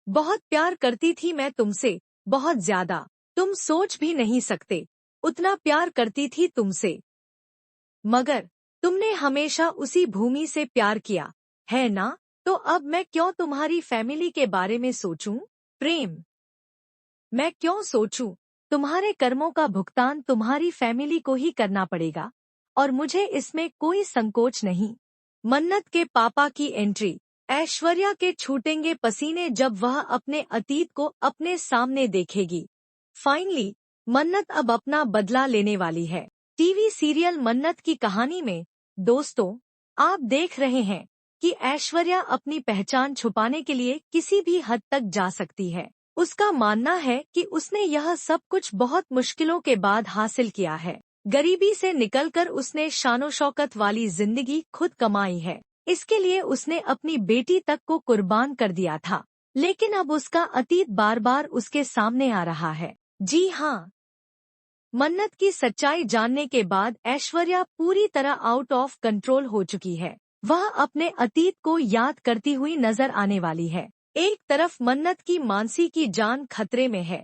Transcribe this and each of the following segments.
बहुत प्यार करती थी मैं तुमसे, बहुत ज्यादा। तुम सोच भी नहीं सकते, उतना प्यार करती थी तुमसे। मगर तुमने हमेशा उसी भूमि से प्यार किया, है ना? तो अब मैं क्यों तुम्हारी फैमिली के बारे में सोचूं? प्रेम, मैं क्यों सोचूं? तुम्हारे कर्मों का भुगतान तुम्हारी फैमिली को ही करना पड़ेगा, और मुझे इसमें कोई संकोच नहीं। मन्नत के पापा की एंट्री। ऐश्वर्या के छूटेंगे पसीने जब वह अपने अतीत को अपने सामने देखेगी। फाइनली मन्नत अब अपना बदला लेने वाली है। टीवी सीरियल मन्नत की कहानी में दोस्तों, आप देख रहे हैं कि ऐश्वर्या अपनी पहचान छुपाने के लिए किसी भी हद तक जा सकती है। उसका मानना है कि उसने यह सब कुछ बहुत मुश्किलों के बाद हासिल किया है। गरीबी से निकलकर उसने शानो शौकत वाली जिंदगी खुद कमाई है। इसके लिए उसने अपनी बेटी तक को कुर्बान कर दिया था। लेकिन अब उसका अतीत बार बार उसके सामने आ रहा है। जी हाँ, मन्नत की सच्चाई जानने के बाद ऐश्वर्या पूरी तरह आउट ऑफ कंट्रोल हो चुकी है। वह अपने अतीत को याद करती हुई नजर आने वाली है। एक तरफ मन्नत की मानसी की जान खतरे में है,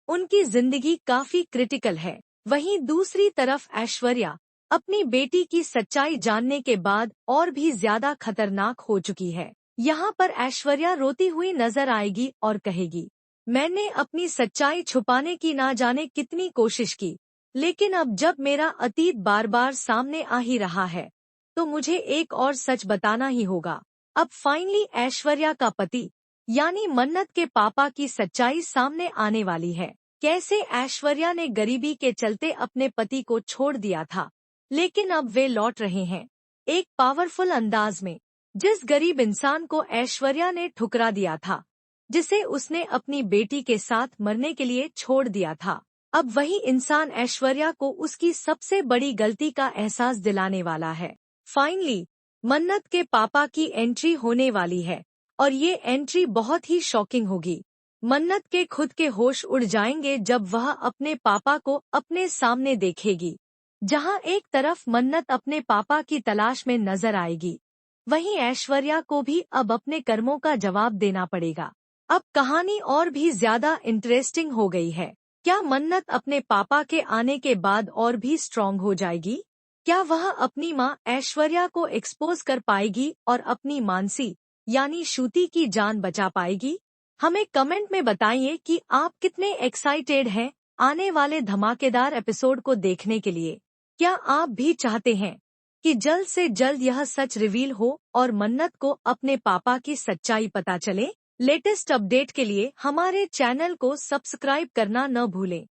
उनकी जिंदगी काफी क्रिटिकल है। वहीं दूसरी तरफ ऐश्वर्या अपनी बेटी की सच्चाई जानने के बाद और भी ज्यादा खतरनाक हो चुकी है। यहाँ पर ऐश्वर्या रोती हुई नजर आएगी और कहेगी, मैंने अपनी सच्चाई छुपाने की ना जाने कितनी कोशिश की, लेकिन अब जब मेरा अतीत बार बार सामने आ ही रहा है, तो मुझे एक और सच बताना ही होगा। अब फाइनली ऐश्वर्या का पति यानी मन्नत के पापा की सच्चाई सामने आने वाली है। कैसे ऐश्वर्या ने गरीबी के चलते अपने पति को छोड़ दिया था, लेकिन अब वे लौट रहे हैं एक पावरफुल अंदाज में। जिस गरीब इंसान को ऐश्वर्या ने ठुकरा दिया था, जिसे उसने अपनी बेटी के साथ मरने के लिए छोड़ दिया था, अब वही इंसान ऐश्वर्या को उसकी सबसे बड़ी गलती का एहसास दिलाने वाला है। फाइनली मन्नत के पापा की एंट्री होने वाली है, और ये एंट्री बहुत ही शॉकिंग होगी। मन्नत के खुद के होश उड़ जाएंगे जब वह अपने पापा को अपने सामने देखेगी। जहां एक तरफ मन्नत अपने पापा की तलाश में नजर आएगी, वहीं ऐश्वर्या को भी अब अपने कर्मों का जवाब देना पड़ेगा। अब कहानी और भी ज्यादा इंटरेस्टिंग हो गई है। क्या मन्नत अपने पापा के आने के बाद और भी स्ट्रॉन्ग हो जाएगी? क्या वह अपनी मां ऐश्वर्या को एक्सपोज कर पाएगी और अपनी मानसी यानी श्रुति की जान बचा पाएगी? हमें कमेंट में बताइए कि आप कितने एक्साइटेड हैं आने वाले धमाकेदार एपिसोड को देखने के लिए। क्या आप भी चाहते हैं कि जल्द से जल्द यह सच रिवील हो और मन्नत को अपने पापा की सच्चाई पता चले? लेटेस्ट अपडेट के लिए हमारे चैनल को सब्सक्राइब करना न भूलें।